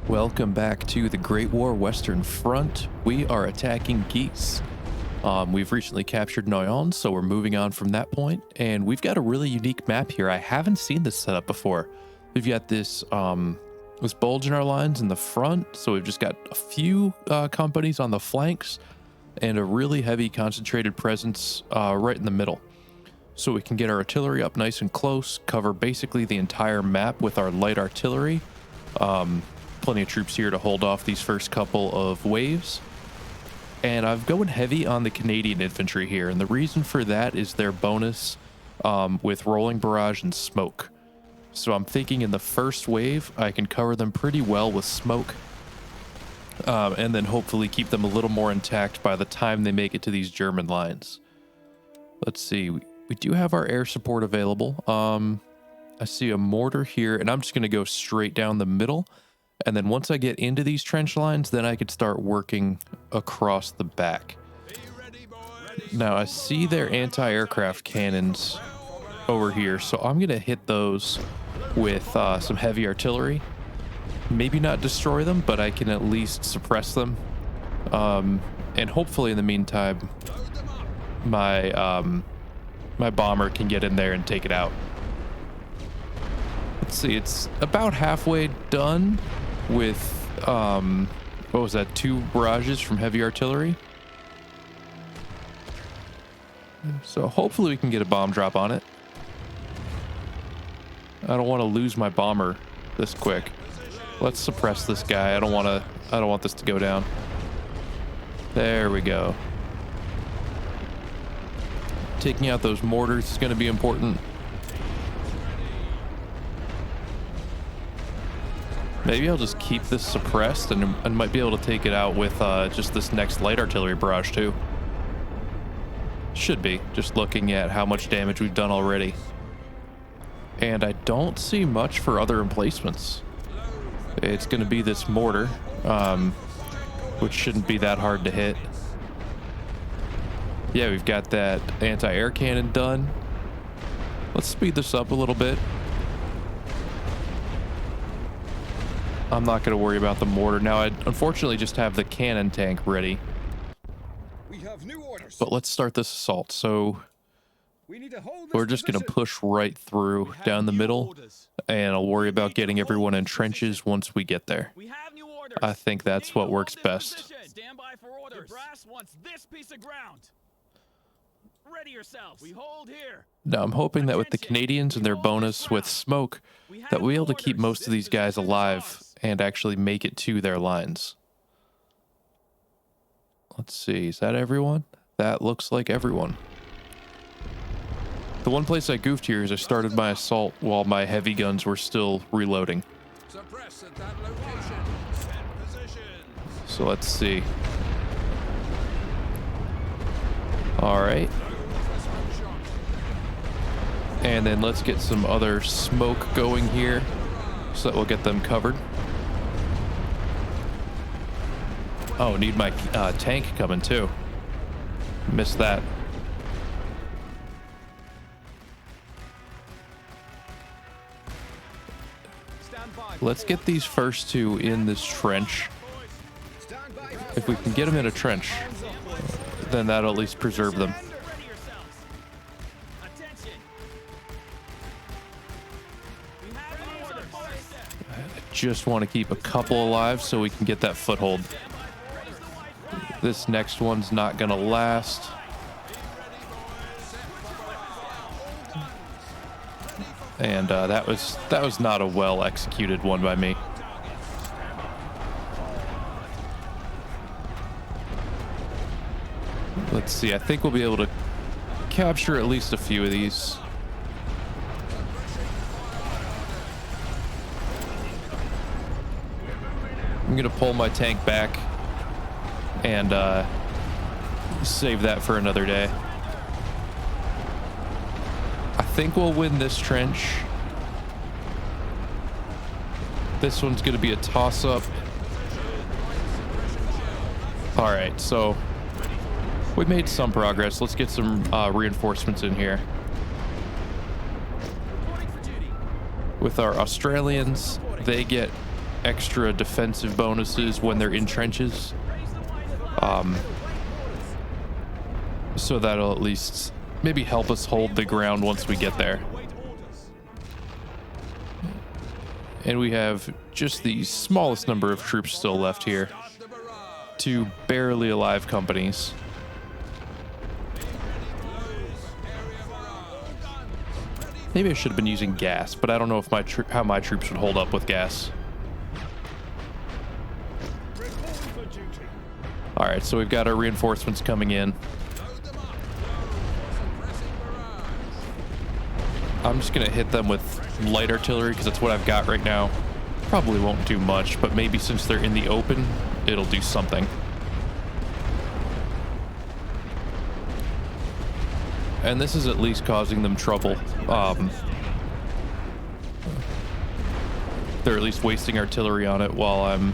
Welcome back to the Great War Western Front. We are attacking Geese. We've recently captured Noyon, so we're moving on from that point. And we've got a really unique map here. I haven't seen this setup before. We've got this bulge in our lines in the front, so we've just got a few companies on the flanks and a really heavy concentrated presence right in the middle. So we can get our artillery up nice and close, cover basically the entire map with our light artillery. Plenty of troops here to hold off these first couple of waves. And I'm going heavy on the Canadian infantry here, and the reason for that is their bonus with rolling barrage and smoke. So I'm thinking in the first wave I can cover them pretty well with smoke, and then hopefully keep them a little more intact by the time they make it to these German lines. Let's see, we do have our air support available. I see a mortar here, and I'm just going to go straight down the middle. And then once I get into these trench lines, then I could start working across the back. Now I see their anti-aircraft cannons over here, so I'm going to hit those with some heavy artillery. Maybe not destroy them, but I can at least suppress them. And hopefully in the meantime, my bomber can get in there and take it out. Let's see, it's about halfway done with, what was that, 2 barrages from heavy artillery. So hopefully we can get a bomb drop on it. I don't want to lose my bomber this quick. Let's suppress this guy. I don't want this to go down. There we go. Taking out those mortars is going to be important. Maybe I'll just keep this suppressed and might be able to take it out with just this next light artillery barrage too. Should be, just looking at how much damage we've done already. And I don't see much for other emplacements. It's going to be this mortar, which shouldn't be that hard to hit. Yeah, we've got that anti-air cannon done. Let's speed this up a little bit. I'm not going to worry about the mortar. Now, I unfortunately just have the cannon tank ready. We have new orders. But let's start this assault. So we're just going to push right through down the middle, and I'll worry about getting everyone in trenches once we get there. I think that's what works best. Stand by for orders. Your brass wants this piece of ground. Ready yourselves. We hold here. Now I'm hoping that with the Canadians and their bonus with smoke, that we'll be able to keep most of these guys alive and actually make it to their lines. Let's see, is that everyone? That looks like everyone. The one place I goofed here is I started my assault while my heavy guns were still reloading. Suppress at that location. Set position. So let's see. All right. And then let's get some other smoke going here so that we'll get them covered. Oh, need my tank coming too. Missed that. Let's get these first 2 in this trench. If we can get them in a trench, then that'll at least preserve them. Just want to keep a couple alive so we can get that foothold. This next one's not gonna last. And that was not a well executed one by me. Let's see, I think we'll be able to capture at least a few of these. I'm gonna pull my tank back and save that for another day. I think we'll win this trench. This one's gonna be a toss-up. All right, so we made some progress. Let's get some reinforcements in here. With our Australians, they get extra defensive bonuses when they're in trenches. So that'll at least maybe help us hold the ground once we get there. And we have just the smallest number of troops still left here. 2 barely alive companies. Maybe I should have been using gas, but I don't know if how my troops would hold up with gas. All right, so we've got our reinforcements coming in. I'm just gonna hit them with light artillery because that's what I've got right now. Probably won't do much, but maybe since they're in the open, it'll do something. And this is at least causing them trouble. They're at least wasting artillery on it while I'm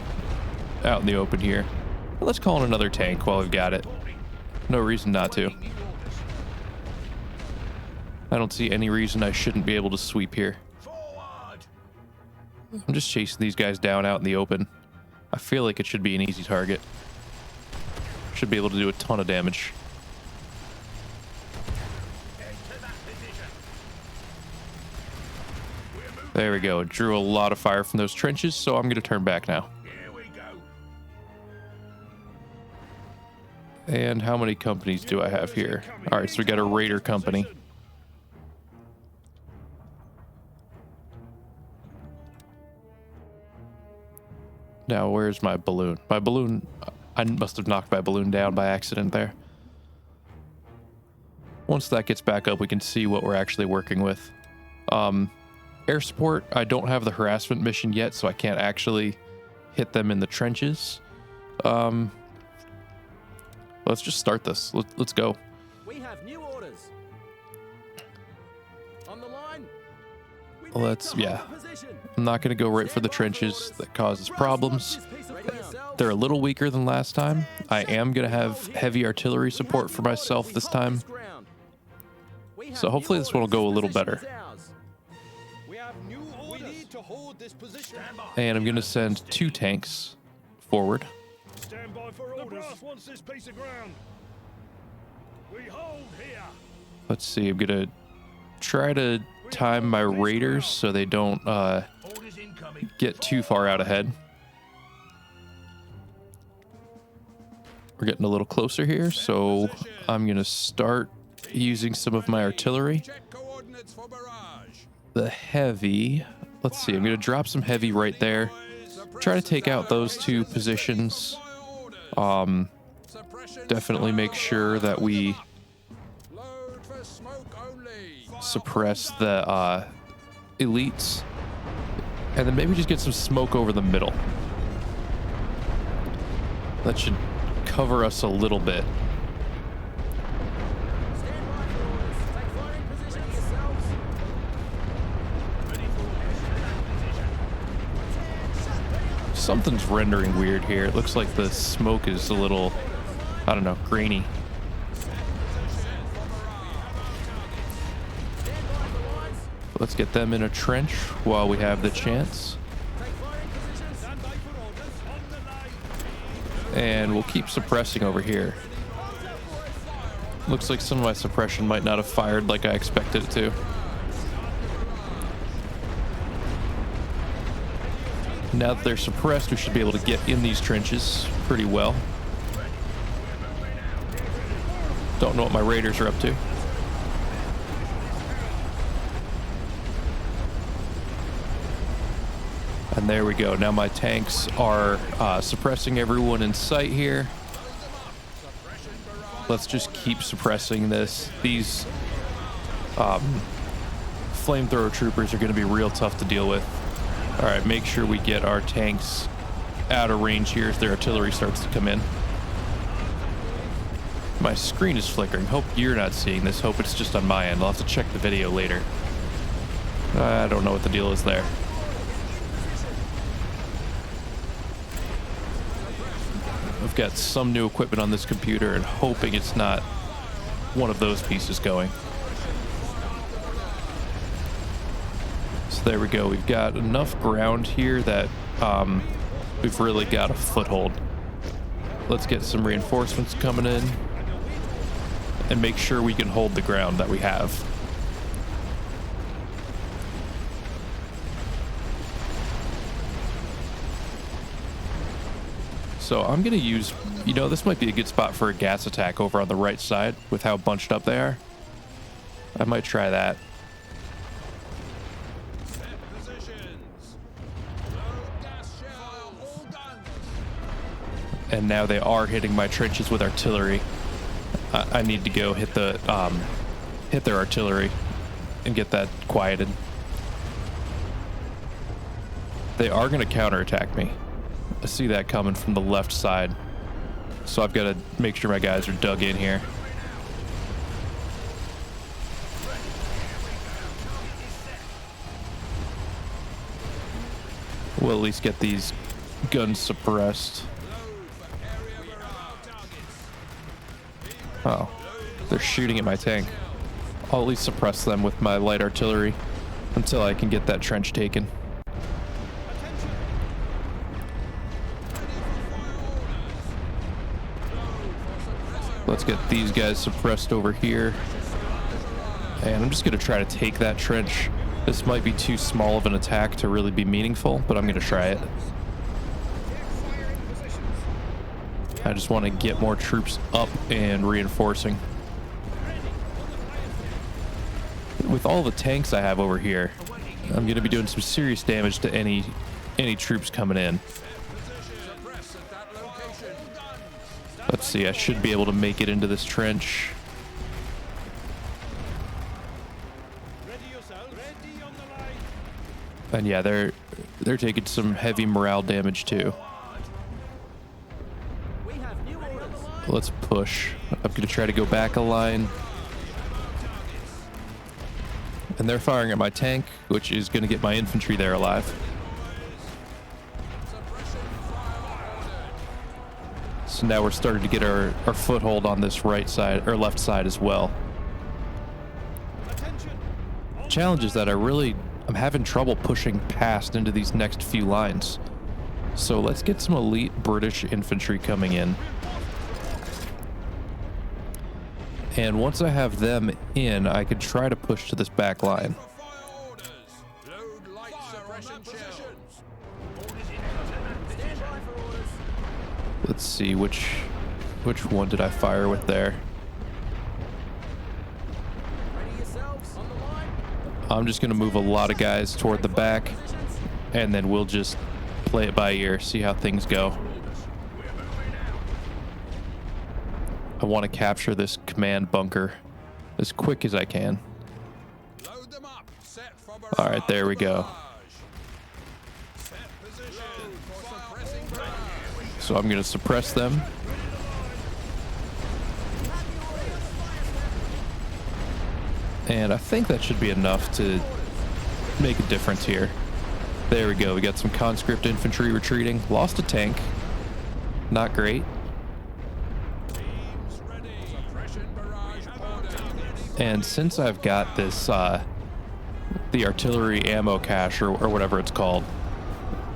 out in the open here. Let's call in another tank while we've got it. No reason not to. I don't see any reason I shouldn't be able to sweep here. I'm just chasing these guys down out in the open. I feel like it should be an easy target. Should be able to do a ton of damage. There we go. It drew a lot of fire from those trenches, so I'm going to turn back now. And how many companies do I have here? All right, so we got a raider company. Now, where's my balloon? My balloon, I must have knocked my balloon down by accident there. Once that gets back up, we can see what we're actually working with. Air support, I don't have the harassment mission yet, so I can't actually hit them in the trenches. Let's just start this. Let's go. We have new orders. On the line. Yeah. I'm not going to go right for the trenches. That causes problems. They're a little weaker than last time. I am going to have heavy artillery support for myself this time. So hopefully this one will go a little better. And I'm going to send 2 tanks forward. Stand by for orders. The brass wants this piece of ground. We hold here. Let's see. I'm going to try to time my raiders so they don't get too far out ahead. We're getting a little closer here, so I'm going to start using some of my artillery. The heavy, let's see, I'm going to drop some heavy right there. Try to take out those 2 positions. Definitely make sure that we suppress the elites. And then maybe just get some smoke over the middle. That should cover us a little bit. Something's rendering weird here. It looks like the smoke is a little, I don't know, grainy. Let's get them in a trench while we have the chance. And we'll keep suppressing over here. Looks like some of my suppression might not have fired like I expected it to. Now that they're suppressed, we should be able to get in these trenches pretty well. Don't know what my raiders are up to. And there we go. Now my tanks are suppressing everyone in sight here. Let's just keep suppressing this. These flamethrower troopers are going to be real tough to deal with. All right, make sure we get our tanks out of range here as their artillery starts to come in. My screen is flickering. Hope you're not seeing this. Hope it's just on my end. I'll have to check the video later. I don't know what the deal is there. I've got some new equipment on this computer and hoping it's not one of those pieces going. So there we go. We've got enough ground here that we've really got a foothold. Let's get some reinforcements coming in and make sure we can hold the ground that we have. So I'm going to use, you know, this might be a good spot for a gas attack over on the right side with how bunched up they are. I might try that. And now they are hitting my trenches with artillery. I need to go hit their artillery and get that quieted. They are going to counterattack me. I see that coming from the left side. So I've got to make sure my guys are dug in here. We'll at least get these guns suppressed. Oh, they're shooting at my tank. I'll at least suppress them with my light artillery until I can get that trench taken. Let's get these guys suppressed over here. And I'm just going to try to take that trench. This might be too small of an attack to really be meaningful, but I'm going to try it. I just want to get more troops up and reinforcing. With all the tanks I have over here, I'm going to be doing some serious damage to any troops coming in. Let's see, I should be able to make it into this trench. And yeah, they're taking some heavy morale damage too. Let's push. I'm gonna try to go back a line. And they're firing at my tank, which is gonna get my infantry there alive. So now we're starting to get our foothold on this right side or left side as well. Challenge is that I'm having trouble pushing past into these next few lines. So let's get some elite British infantry coming in. And once I have them in, I could try to push to this back line. Let's see, which one did I fire with there? I'm just going to move a lot of guys toward the back, and then we'll just play it by ear, see how things go. I want to capture this command bunker as quick as I can. All right, there we go. So I'm going to suppress them. And I think that should be enough to make a difference here. There we go. We got some conscript infantry retreating. Lost a tank. Not great. And since I've got this, the artillery ammo cache or whatever it's called,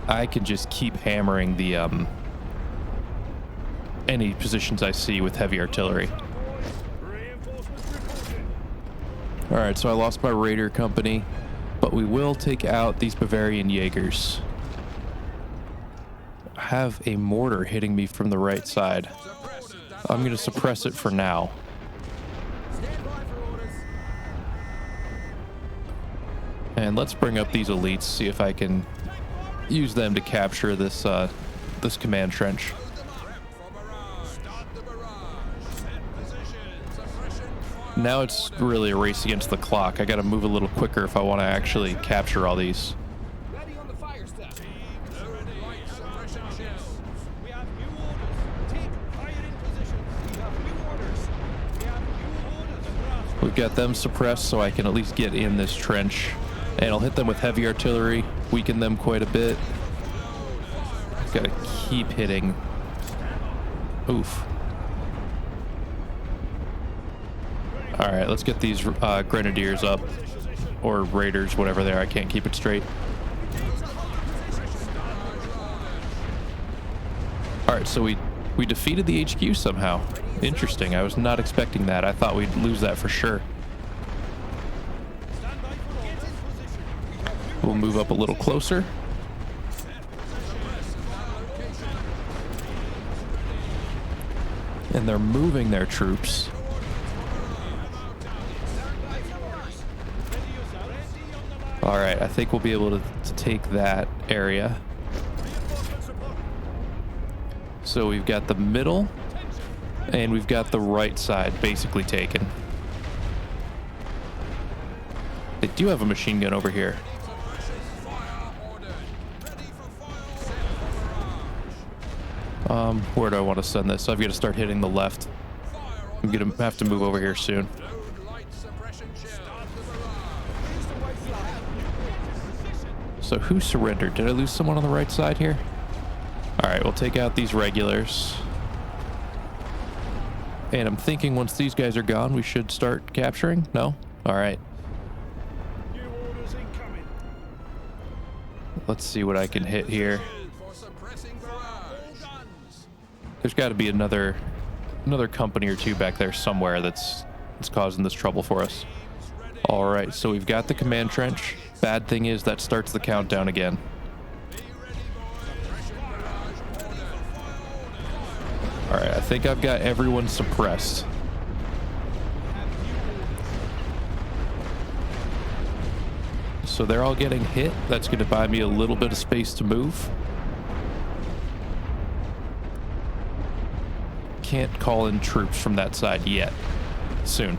I can just keep hammering the, any positions I see with heavy artillery. All right, so I lost my raider company, but we will take out these Bavarian Jaegers. I have a mortar hitting me from the right side. I'm going to suppress it for now. And let's bring up these elites, see if I can use them to capture this this command trench. Now it's really a race against the clock. I got to move a little quicker if I want to actually capture all these. We've got them suppressed so I can at least get in this trench. And I'll hit them with heavy artillery, weaken them quite a bit. Gotta keep hitting. Oof. All right, let's get these grenadiers up, or raiders, whatever they are. I can't keep it straight. All right, so we defeated the HQ somehow. Interesting. I was not expecting that. I thought we'd lose that for sure. We'll move up a little closer. And they're moving their troops. All right, I think we'll be able to take that area. So we've got the middle and we've got the right side basically taken. They do have a machine gun over here. Where do I want to send this? I've got to start hitting the left. I'm going to have to move over here soon. So who surrendered? Did I lose someone on the right side here? All right, we'll take out these regulars. And I'm thinking once these guys are gone, we should start capturing? No? All right. New orders incoming. Let's see what I can hit here. There's got to be another company or two back there somewhere that's causing this trouble for us. All right, so we've got the command trench. Bad thing is that starts the countdown again. All right, I think I've got everyone suppressed. So they're all getting hit. That's going to buy me a little bit of space to move. Can't call in troops from that side yet. Soon.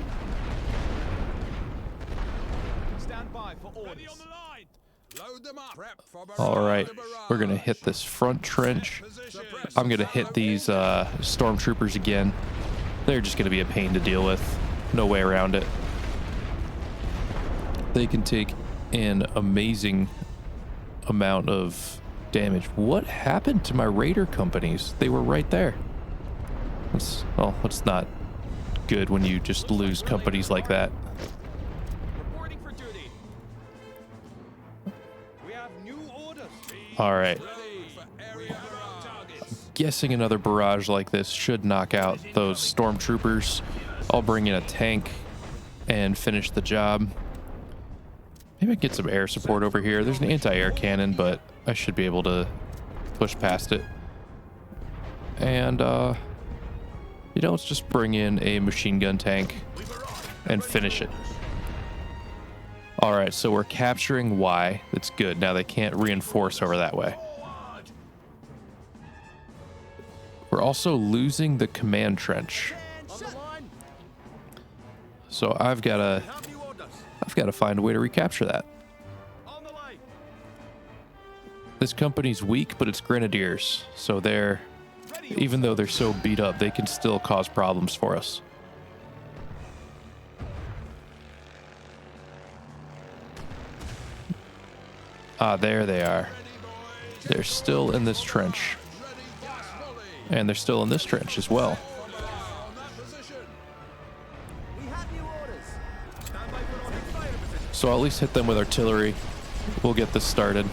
Stand by for orders. Ready on the line. Load them up. All right, we're going to hit this front trench. I'm going to hit these stormtroopers again. They're just going to be a pain to deal with. No way around it. They can take an amazing amount of damage. What happened to my raider companies? They were right there. Well, it's not good when you just lose companies like that. Reporting for duty. We have new orders. All right. Guessing another barrage like this should knock out those stormtroopers. I'll bring in a tank and finish the job. Maybe I can get some air support over here. There's an anti-air cannon, but I should be able to push past it. And, you know, let's just bring in a machine gun tank and finish it. All right, so we're capturing Y. That's good. Now they can't reinforce over that way. We're also losing the command trench. So I've got to find a way to recapture that. On the line. This company's weak, but it's grenadiers. So they're, even though they're so beat up, they can still cause problems for us. Ah, there they are. They're still in this trench. And they're still in this trench as well. So I'll at least hit them with artillery. We'll get this started.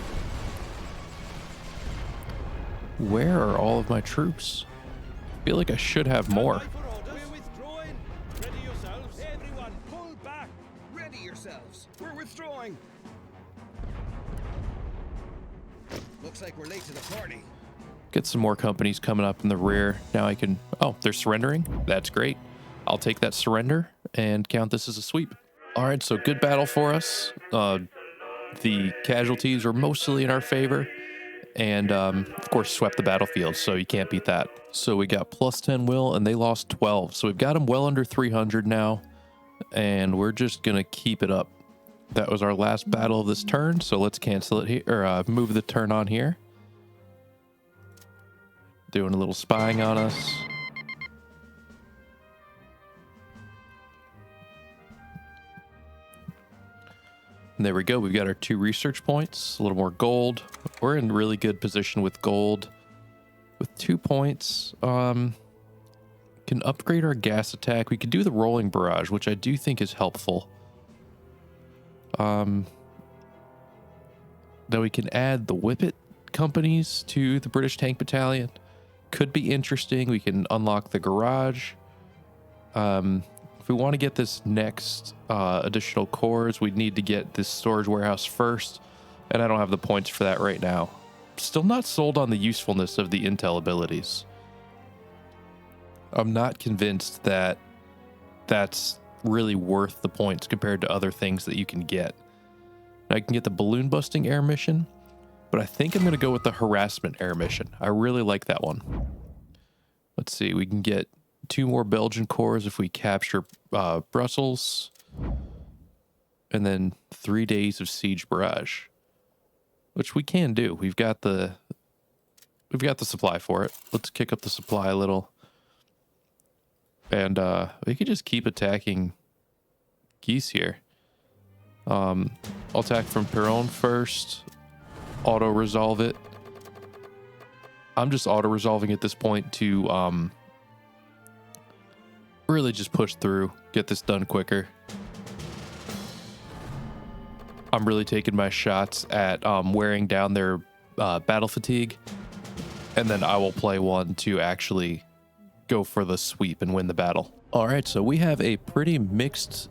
Where are all of my troops? I feel like I should have more. We're withdrawing. Ready yourselves. Everyone, pull back. Ready yourselves. We're withdrawing. Looks like we're late to the party. Get some more companies coming up in the rear. Now I can... Oh, they're surrendering? That's great. I'll take that surrender and count this as a sweep. All right, so good battle for us. The casualties were mostly in our favor. And, of course, swept the battlefield, so you can't beat that. So we got plus 10 will, and they lost 12. So we've got them well under 300 now. And we're just going to keep it up. That was our last battle of this turn, so let's cancel it here, or move the turn on here. Doing a little spying on us. And there we go. We've got our 2 research points, a little more gold. We're in really good position with gold. With 2 points, can upgrade our gas attack. We could do the rolling barrage, which I do think is helpful. Then we can add the Whippet companies to the British Tank Battalion. could be interesting. We can unlock the garage. If we want to get this next additional cores, we'd need to get this storage warehouse first, and I don't have the points for that right now. Still not sold on the usefulness of the intel abilities. I'm not convinced that that's really worth the points compared to other things that you can get. Now, I can get the balloon busting air mission, but I think I'm going to go with the harassment air mission. I really like that one. Let's see, we can get 2 more Belgian cores if we capture Brussels, and then 3 days of siege barrage, which we can do. We've got the supply for it. Let's kick up the supply a little, and we could just keep attacking geese here. I'll attack from Peron first. Auto resolve it. I'm just auto resolving at this point to really just push through, get this done quicker. I'm really taking my shots at wearing down their battle fatigue, and then I will play one to actually go for the sweep and win the battle. All right, so we have a pretty mixed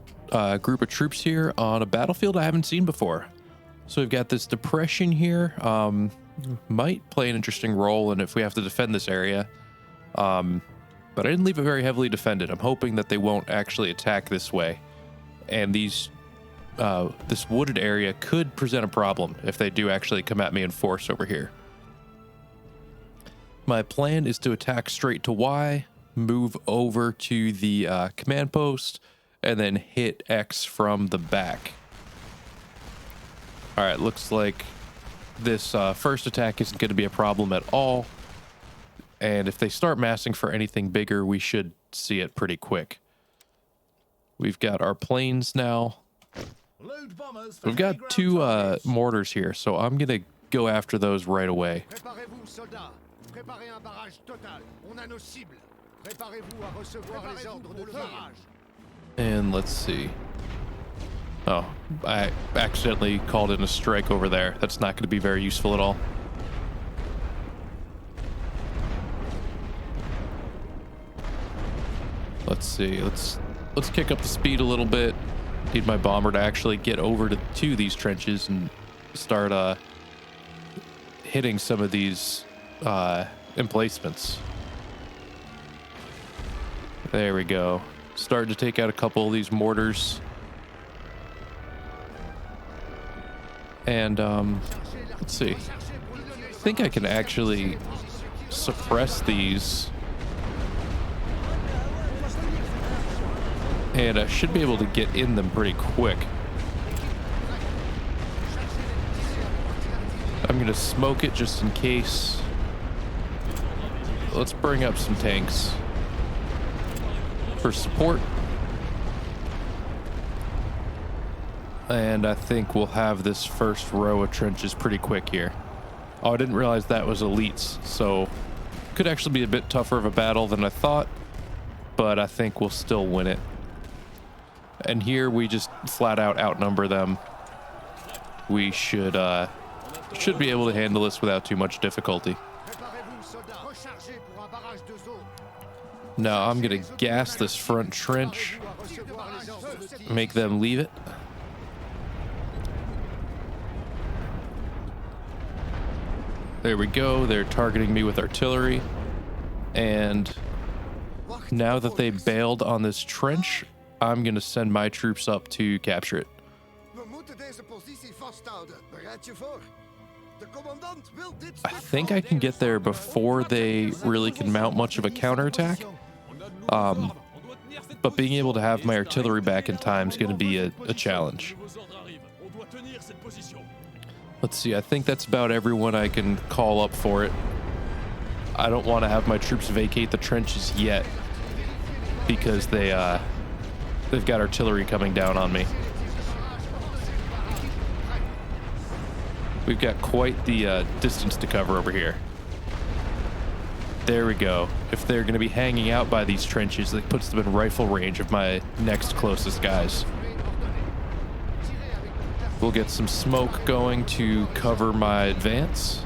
group of troops here on a battlefield I haven't seen before. So we've got this depression here. Might play an interesting role, and if we have to defend this area. But I didn't leave it very heavily defended. I'm hoping that they won't actually attack this way. And this wooded area could present a problem if they do actually come at me in force over here. My plan is to attack straight to Y, move over to the command post, and then hit X from the back. All right, looks like this first attack isn't going to be a problem at all. And if they start massing for anything bigger, we should see it pretty quick. We've got our planes now. We've got 2 mortars here, so I'm going to go after those right away. And let's see. Oh, I accidentally called in a strike over there. That's not going to be very useful at all. Let's see. Let's kick up the speed a little bit. Need my bomber to actually get over to these trenches and start hitting some of these emplacements. There we go. Starting to take out a couple of these mortars. And let's see. I think I can actually suppress these. And I should be able to get in them pretty quick. I'm going to smoke it just in case. Let's bring up some tanks for support. And I think we'll have this first row of trenches pretty quick here. Oh, I didn't realize that was elites, so could actually be a bit tougher of a battle than I thought, but I think we'll still win it. And here we just flat out outnumber them. We should be able to handle this without too much difficulty. Now I'm gonna gas this front trench, make them leave it. There we go. They're targeting me with artillery. And now that they bailed on this trench, I'm going to send my troops up to capture it. I think I can get there before they really can mount much of a counterattack. But being able to have my artillery back in time is going to be a challenge. Let's see, I think that's about everyone I can call up for it. I don't want to have my troops vacate the trenches yet because they've got artillery coming down on me. We've got quite the distance to cover over here. There we go. If they're going to be hanging out by these trenches, that puts them in rifle range of my next closest guys. We'll get some smoke going to cover my advance.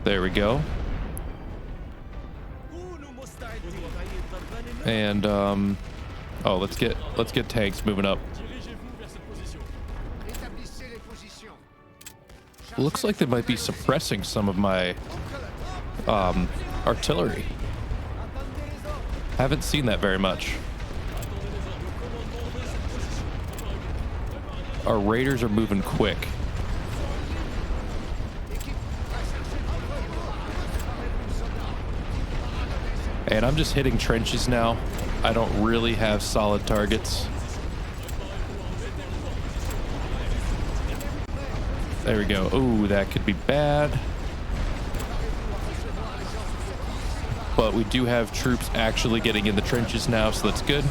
There we go. And oh, let's get tanks moving up. Looks like they might be suppressing some of my artillery. Haven't seen that very much. Our raiders are moving quick. And I'm just hitting trenches now. I don't really have solid targets. There we go. Ooh, that could be bad. But we do have troops actually getting in the trenches now, so that's good.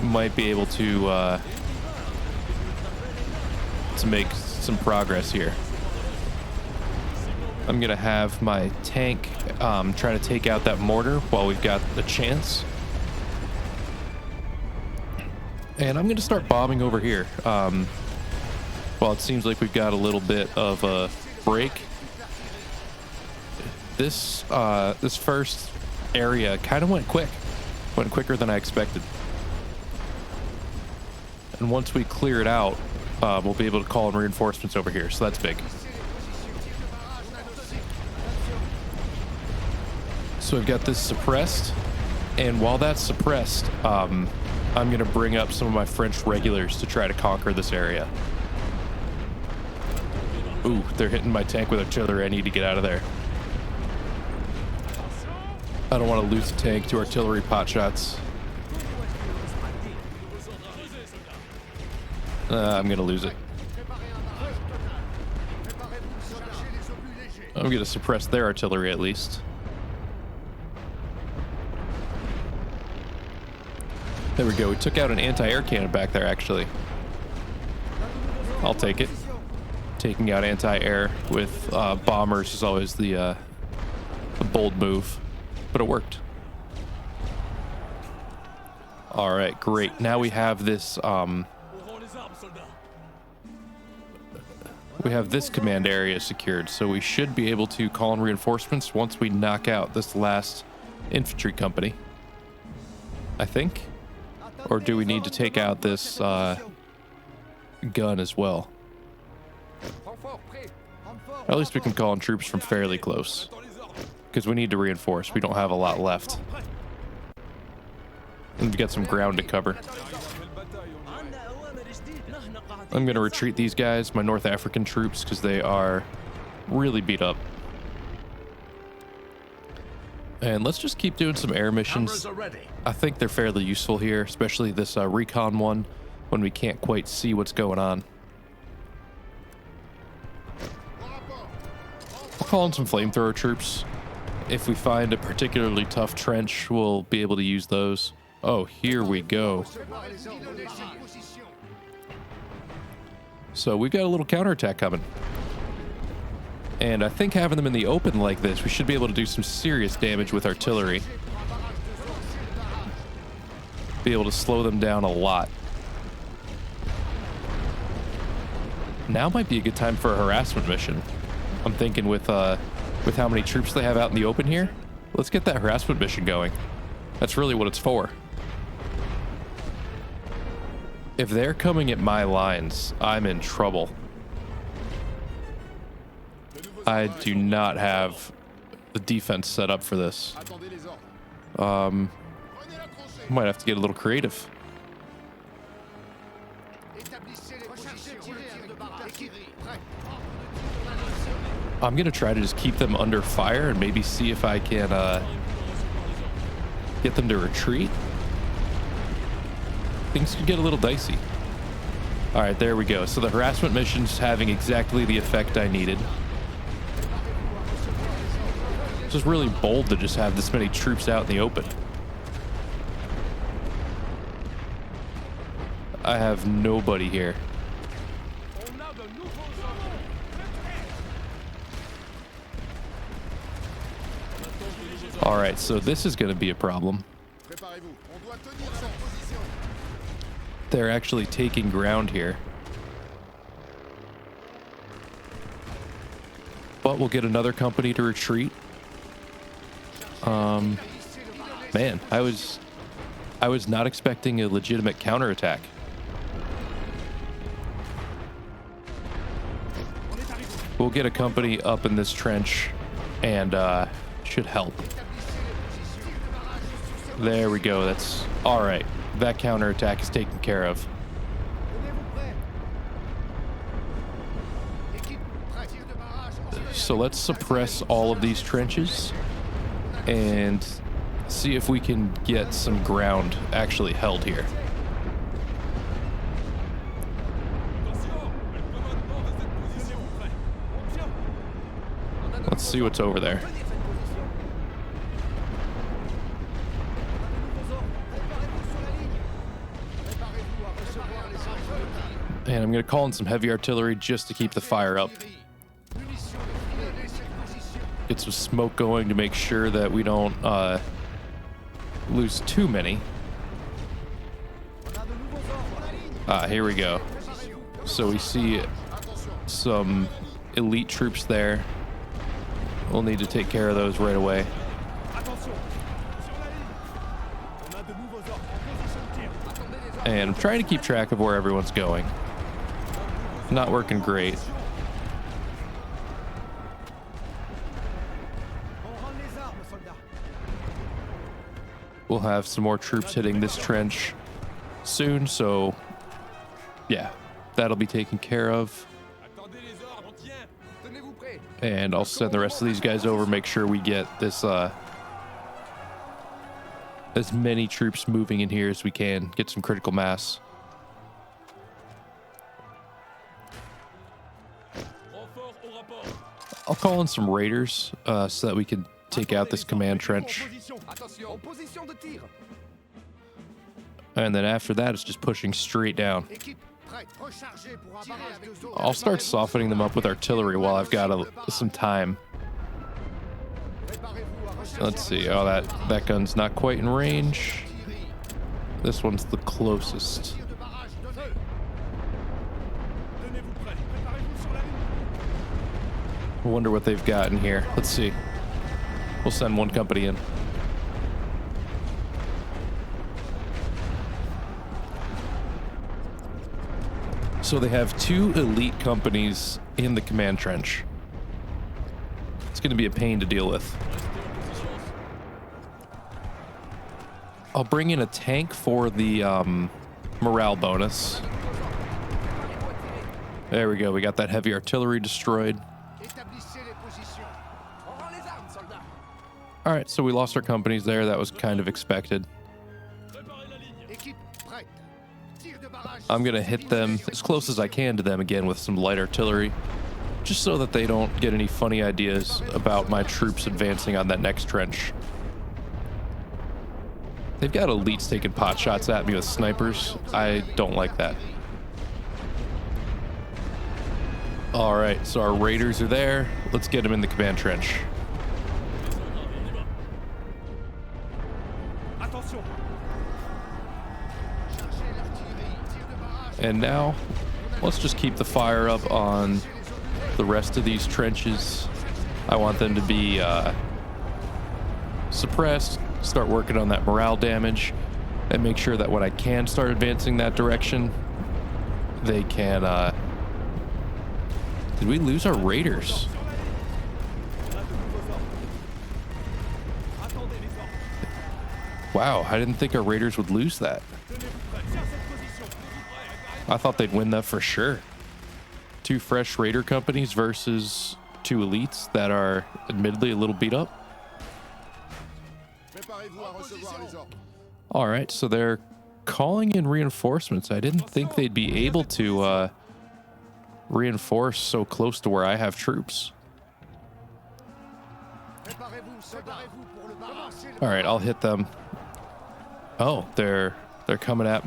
Might be able to make some progress here. I'm gonna have my tank try to take out that mortar while we've got the chance. And I'm gonna start bombing over here. Well, it seems like we've got a little bit of a break. This first area kind of went quicker than I expected. And once we clear it out, we'll be able to call in reinforcements over here, so that's big. So I've got this suppressed, and while that's suppressed, I'm gonna bring up some of my French regulars to try to conquer this area. Ooh, they're hitting my tank with artillery. I need to get out of there. I don't want to lose the tank to artillery pot shots. I'm gonna lose it. I'm gonna suppress their artillery at least. There we go. We took out an anti-air cannon back there, actually. I'll take it. Taking out anti-air with bombers is always the bold move, but it worked. All right, great. Now we have this command area secured, so we should be able to call in reinforcements once we knock out this last infantry company, I think. Or do we need to take out this gun as well? At least we can call in troops from fairly close, because we need to reinforce. We don't have a lot left. And we've got some ground to cover. I'm going to retreat these guys, my North African troops, because they are really beat up. And let's just keep doing some air missions. I think they're fairly useful here, especially this recon one, when we can't quite see what's going on. I'll call in some flamethrower troops. If we find a particularly tough trench, we'll be able to use those. Oh, here we go. So we've got a little counterattack coming. And I think having them in the open like this, we should be able to do some serious damage with artillery. Be able to slow them down a lot. Now might be a good time for a harassment mission. I'm thinking with how many troops they have out in the open here, let's get that harassment mission going. That's really what it's for. If they're coming at my lines, I'm in trouble. I do not have the defense set up for this. Might have to get a little creative. I'm gonna try to just keep them under fire and maybe see if I can get them to retreat. Things could get a little dicey. All right, there we go. So the harassment mission's having exactly the effect I needed. It's just really bold to just have this many troops out in the open. I have nobody here. All right, so this is going to be a problem. They're actually taking ground here. But we'll get another company to retreat. Man, I was not expecting a legitimate counterattack. We'll get a company up in this trench and should help. There we go. That's all right. That counterattack is taken care of. So let's suppress all of these trenches and see if we can get some ground actually held here. Let's see what's over there. And I'm going to call in some heavy artillery just to keep the fire up. Get some smoke going to make sure that we don't lose too many. Here we go. So we see some elite troops there. We'll need to take care of those right away. And I'm trying to keep track of where everyone's going. Not working great. We'll have some more troops hitting this trench soon, so yeah, that'll be taken care of. And I'll send the rest of these guys over, make sure we get this as many troops moving in here as we can, get some critical mass. I'll call in some raiders so that we can take out this command trench. And then after that, it's just pushing straight down. I'll start softening them up with artillery while I've got some time. Let's see. Oh, that gun's not quite in range. This one's the closest. I wonder what they've got in here. Let's see. We'll send one company in. So they have 2 elite companies in the command trench. It's going to be a pain to deal with. I'll bring in a tank for the morale bonus. There we go. We got that heavy artillery destroyed. All right, so we lost our companies there. That was kind of expected. I'm going to hit them as close as I can to them again with some light artillery, just so that they don't get any funny ideas about my troops advancing on that next trench. They've got elites taking pot shots at me with snipers. I don't like that. All right, so our raiders are there. Let's get them in the command trench. And now, let's just keep the fire up on the rest of these trenches. I want them to be suppressed, start working on that morale damage, and make sure that when I can start advancing that direction, they can... Did we lose our raiders? Wow, I didn't think our raiders would lose that. I thought they'd win that for sure. 2 fresh raider companies versus 2 elites that are admittedly a little beat up. All right, so they're calling in reinforcements. I didn't think they'd be able to reinforce so close to where I have troops. All right, I'll hit them. Oh, they're coming at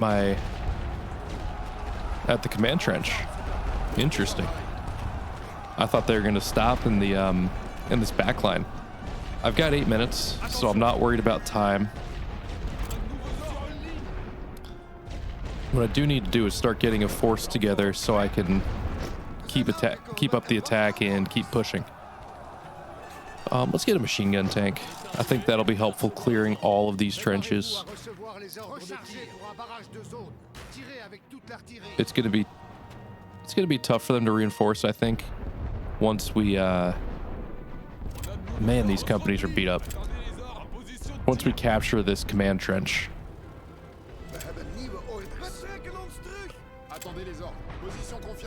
the command trench. Interesting. I thought they were going to stop in the in this back line. I've got 8 minutes, so I'm not worried about time. What I do need to do is start getting a force together so I can keep up the attack and keep pushing. Let's get a machine gun tank. I think that'll be helpful clearing all of these trenches. It's gonna be tough for them to reinforce, I think. Once we man, these companies are beat up. Once we capture this command trench.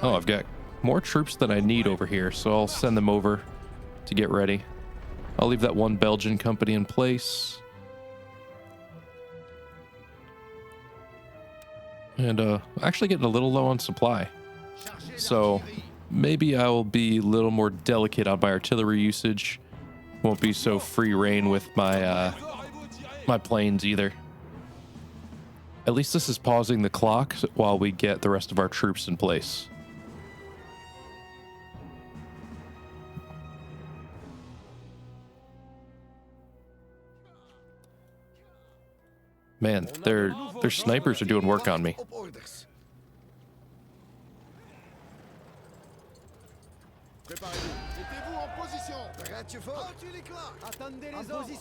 Oh, I've got more troops than I need over here, so I'll send them over to get ready. I'll leave that one Belgian company in place. And actually getting a little low on supply. So maybe I will be a little more delicate on my artillery usage. Won't be so free reign with my my planes either. At least this is pausing the clock while we get the rest of our troops in place. Man, their snipers are doing work on me.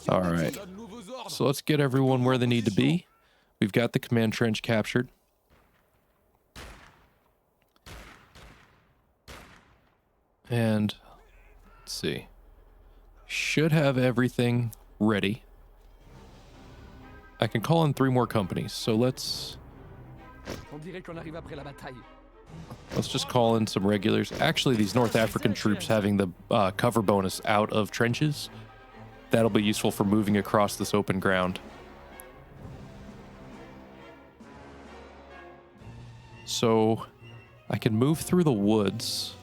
All right. So let's get everyone where they need to be. We've got the command trench captured. And let's see. Should have everything ready. I can call in 3 more companies, so let's just call in some regulars. Actually, these North African troops having the cover bonus out of trenches, that'll be useful for moving across this open ground. So I can move through the woods,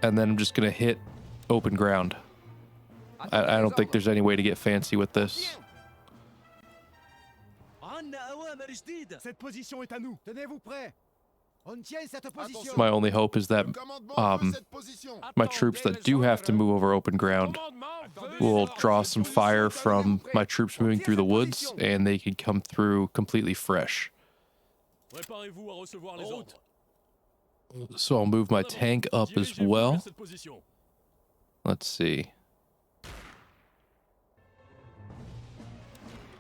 and then I'm just going to hit open ground. I don't think there's any way to get fancy with this. My only hope is that my troops that do have to move over open ground will draw some fire from my troops moving through the woods, and they can come through completely fresh. So I'll move my tank up as well. Let's see.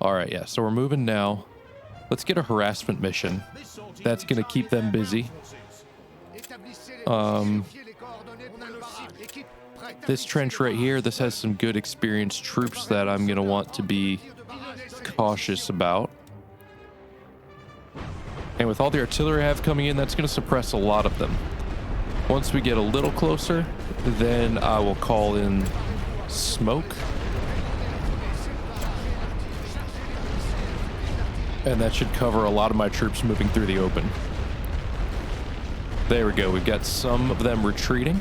All right, yeah, so we're moving now. Let's get a harassment mission. That's going to keep them busy. This trench right here, this has some good experienced troops that I'm going to want to be cautious about. And with all the artillery I have coming in, that's going to suppress a lot of them. Once we get a little closer, then I will call in smoke. And that should cover a lot of my troops moving through the open. There we go. We've got some of them retreating.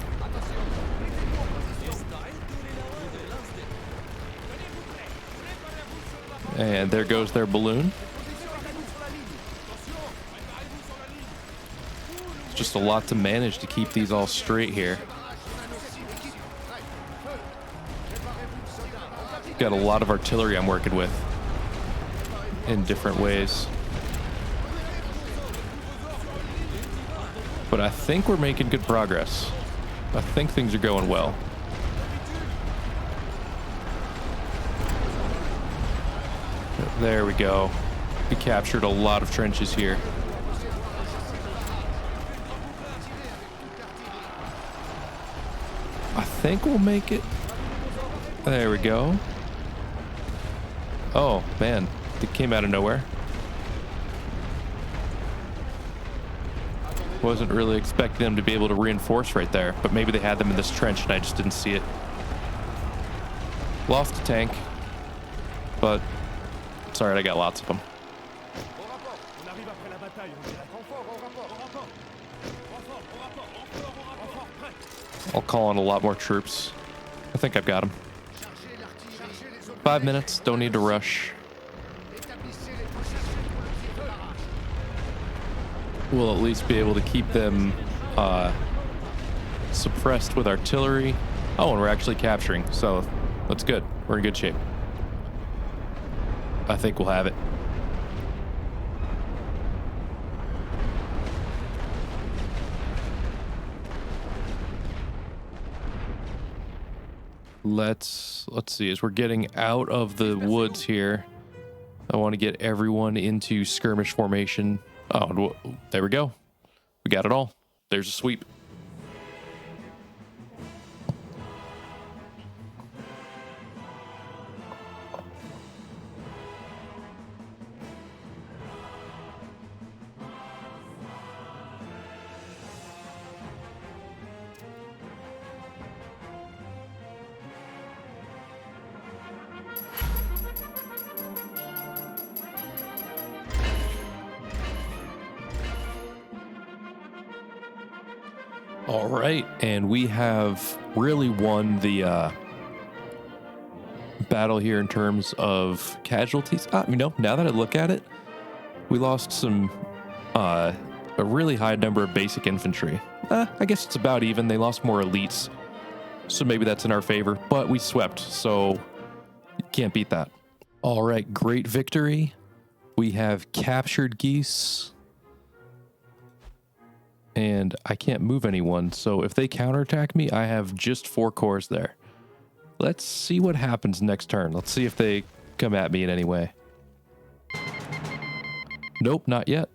And there goes their balloon. It's just a lot to manage to keep these all straight here. Got a lot of artillery I'm working with in different ways. But I think we're making good progress. I think things are going well. There we go. We captured a lot of trenches here. I think we'll make it. There we go. Oh, man. It came out of nowhere. Wasn't really expecting them to be able to reinforce right there, but maybe they had them in this trench and I just didn't see it. Lost a tank, but it's alright, I got lots of them. I'll call on a lot more troops. I think I've got them. 5 minutes, don't need to rush. We'll at least be able to keep them suppressed with artillery. Oh, and we're actually capturing, so that's good. We're in good shape. I think we'll have it. let's see. As we're getting out of the woods here, I want to get everyone into skirmish formation. Oh, there we go. We got it all. There's a sweep. All right, and we have really won the battle here in terms of casualties. Now that I look at it, we lost some a really high number of basic infantry. I guess it's about even. They lost more elites, so maybe that's in our favor, but we swept, so you can't beat that. All right, great victory. We have captured geese. And I can't move anyone, so if they counterattack me, I have just 4 cores there. Let's see what happens next turn. Let's see if they come at me in any way. Nope, not yet.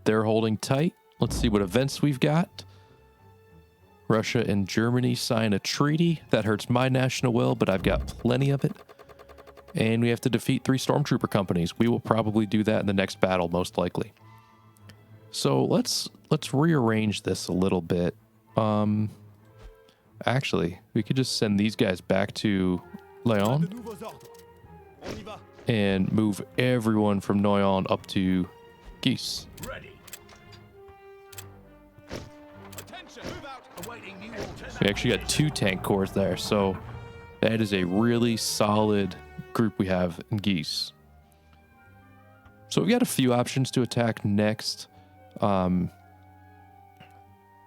They're holding tight. Let's see what events we've got. Russia and Germany sign a treaty. That hurts my national will, but I've got plenty of it. And we have to defeat 3 stormtrooper companies. We will probably do that in the next battle, most likely. So let's rearrange this a little bit. Actually, we could just send these guys back to Lyon and move everyone from Noyon up to Geese. Ready. Attention. Move out. Awaiting new orders. We actually got 2 tank corps there, so that is a really solid group we have in Geese. So we've got a few options to attack next.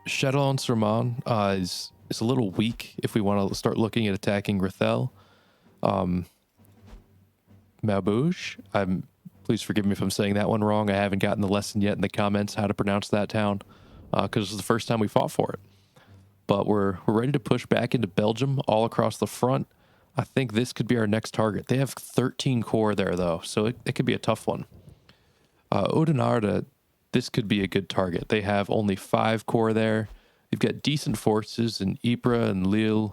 Chatillon-sur-Marne is a little weak if we want to start looking at attacking Rethel. Maubeuge, please forgive me if I'm saying that one wrong. I haven't gotten the lesson yet in the comments how to pronounce that town, because this is the first time we fought for it. But we're ready to push back into Belgium all across the front. I think this could be our next target. They have 13 corps there, though, so it could be a tough one. Oudenarde, this could be a good target. They have only 5 corps there. You've got decent forces in Ypres and Lille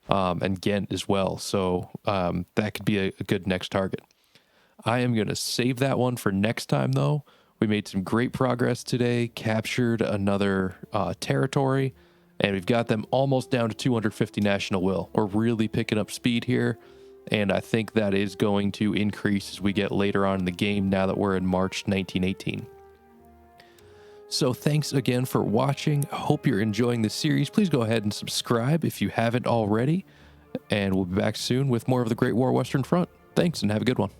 and Ghent as well. So that could be a good next target. I am going to save that one for next time, though. We made some great progress today, captured another territory, and we've got them almost down to 250 national will. We're really picking up speed here, and I think that is going to increase as we get later on in the game now that we're in March 1918. So thanks again for watching. I hope you're enjoying this series. Please go ahead and subscribe if you haven't already, and we'll be back soon with more of the Great War Western Front. Thanks, and have a good one.